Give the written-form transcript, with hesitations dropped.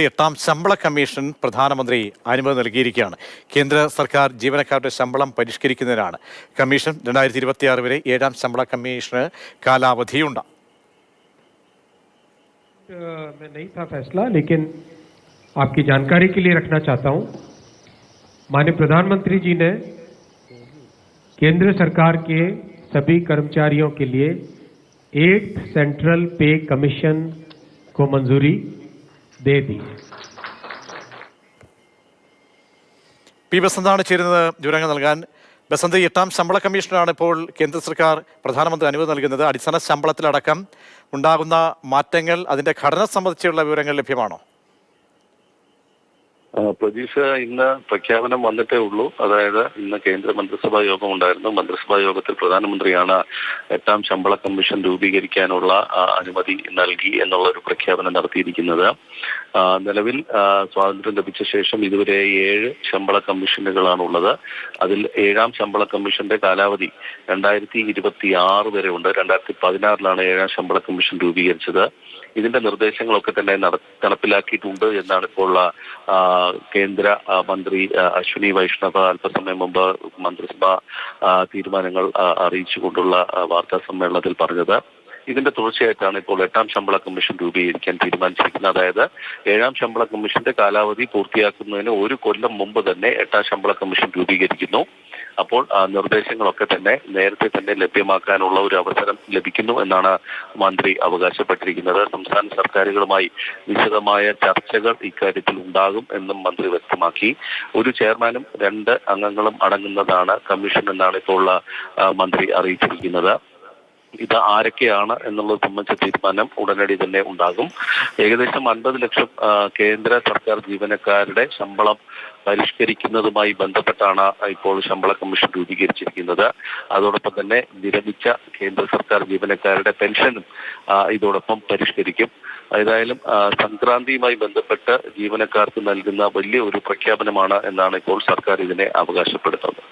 എട്ടാം ശമ്പള കമ്മീഷൻ പ്രധാനമന്ത്രി അനുമതി നൽകിയിരിക്കുകയാണ്. കേന്ദ്ര സർക്കാർ ജീവനക്കാരുടെ ശമ്പളം പരിഷ്കരിക്കുന്നതിനാണ് കമ്മീഷൻ. 2026 വരെ ഏഴാം ശമ്പള കമ്മീഷന് കാലാവധിയുണ്ട്. नहीं था फैसला, लेकिन आपकी जानकारी के लिए रखना चाहता हूं। माननीय प्रधानमंत्री जी ने केंद्र सरकार के सभी कर्मचारियों के लिए 8th सेंट्रल पे कमीशन को मंजूरी दे दी। പി ബസന്താണ് ചേരുന്നത് വിവരങ്ങൾ നൽകാൻ. ബസന്ത്, എട്ടാം ശമ്പള കമ്മീഷനാണ് ഇപ്പോൾ കേന്ദ്ര സർക്കാർ പ്രധാനമന്ത്രി അനുമതി നൽകുന്നത്. അടിസ്ഥാന ശമ്പളത്തിലടക്കം ഉണ്ടാകുന്ന മാറ്റങ്ങൾ, അതിന്റെ ഘടന സംബന്ധിച്ചുള്ള വിവരങ്ങൾ ലഭ്യമാണോ? പ്രതീക്ഷ ഇന്ന് പ്രഖ്യാപനം വന്നിട്ടേ ഉള്ളൂ. അതായത് ഇന്ന് കേന്ദ്ര മന്ത്രിസഭാ യോഗം ഉണ്ടായിരുന്നു. മന്ത്രിസഭാ യോഗത്തിൽ പ്രധാനമന്ത്രിയാണ് എട്ടാം ശമ്പള കമ്മീഷൻ രൂപീകരിക്കാനുള്ള അനുമതി നൽകി എന്നുള്ള ഒരു പ്രഖ്യാപനം നടത്തിയിരിക്കുന്നത്. നിലവിൽ സ്വാതന്ത്ര്യം ലഭിച്ച ശേഷം ഇതുവരെ 7 ശമ്പള കമ്മീഷനുകളാണുള്ളത്. അതിൽ ഏഴാം ശമ്പള കമ്മീഷന്റെ കാലാവധി 2026 വരെ ഉണ്ട്. 2016 ഏഴാം ശമ്പള കമ്മീഷൻ രൂപീകരിച്ചത്. ഇതിന്റെ നിർദ്ദേശങ്ങളൊക്കെ തന്നെ നടപ്പിലാക്കിയിട്ടുണ്ട് എന്നാണ് ഇപ്പോൾ കേന്ദ്ര മന്ത്രി അശ്വിനി വൈഷ്ണവ് അല്പസമയം മുമ്പ് മന്ത്രിസഭാ തീരുമാനങ്ങൾ അറിയിച്ചുകൊണ്ടുള്ള വാർത്താ സമ്മേളനത്തിൽ പറഞ്ഞത്. ഇതിന്റെ തുടർച്ചയായിട്ടാണ് ഇപ്പോൾ എട്ടാം ശമ്പള കമ്മീഷൻ രൂപീകരിക്കാൻ തീരുമാനിച്ചിരിക്കുന്നത്. അതായത് ഏഴാം ശമ്പള കമ്മീഷന്റെ കാലാവധി പൂർത്തിയാക്കുന്നതിന് 1 കൊല്ലം മുമ്പ് തന്നെ എട്ടാം ശമ്പള കമ്മീഷൻ രൂപീകരിക്കുന്നു. അപ്പോൾ നിർദ്ദേശങ്ങളൊക്കെ തന്നെ നേരത്തെ തന്നെ ലഭ്യമാക്കാനുള്ള ഒരു അവസരം ലഭിക്കുന്നു എന്നാണ് മന്ത്രി അവകാശപ്പെട്ടിരിക്കുന്നത്. സംസ്ഥാന സർക്കാരുകളുമായി വിശദമായ ചർച്ചകൾ ഇക്കാര്യത്തിൽ ഉണ്ടാകും എന്നും മന്ത്രി വ്യക്തമാക്കി. ഒരു ചെയർമാനും 2 അംഗങ്ങളും അടങ്ങുന്നതാണ് കമ്മീഷൻ എന്നാണ് ഇപ്പോൾ മന്ത്രി അറിയിച്ചിരിക്കുന്നത്. ഇത് ആരൊക്കെയാണ് എന്നുള്ളത് സംബന്ധിച്ച തീരുമാനം ഉടനടി തന്നെ ഉണ്ടാകും. ഏകദേശം 50 ലക്ഷം കേന്ദ്ര സർക്കാർ ജീവനക്കാരുടെ ശമ്പളം പരിഷ്കരിക്കുന്നതുമായി ബന്ധപ്പെട്ടാണ് ഇപ്പോൾ ശമ്പള കമ്മീഷൻ രൂപീകരിച്ചിരിക്കുന്നത്. അതോടൊപ്പം തന്നെ വിരമിച്ച കേന്ദ്ര സർക്കാർ ജീവനക്കാരുടെ പെൻഷനും ഇതോടൊപ്പം പരിഷ്കരിക്കും. ഏതായാലും സംക്രാന്തിയുമായി ബന്ധപ്പെട്ട് ജീവനക്കാർക്ക് നൽകുന്ന വലിയ ഒരു പ്രഖ്യാപനമാണ് എന്നാണ് ഇപ്പോൾ സർക്കാർ ഇതിനെ അവകാശപ്പെടുന്നത്.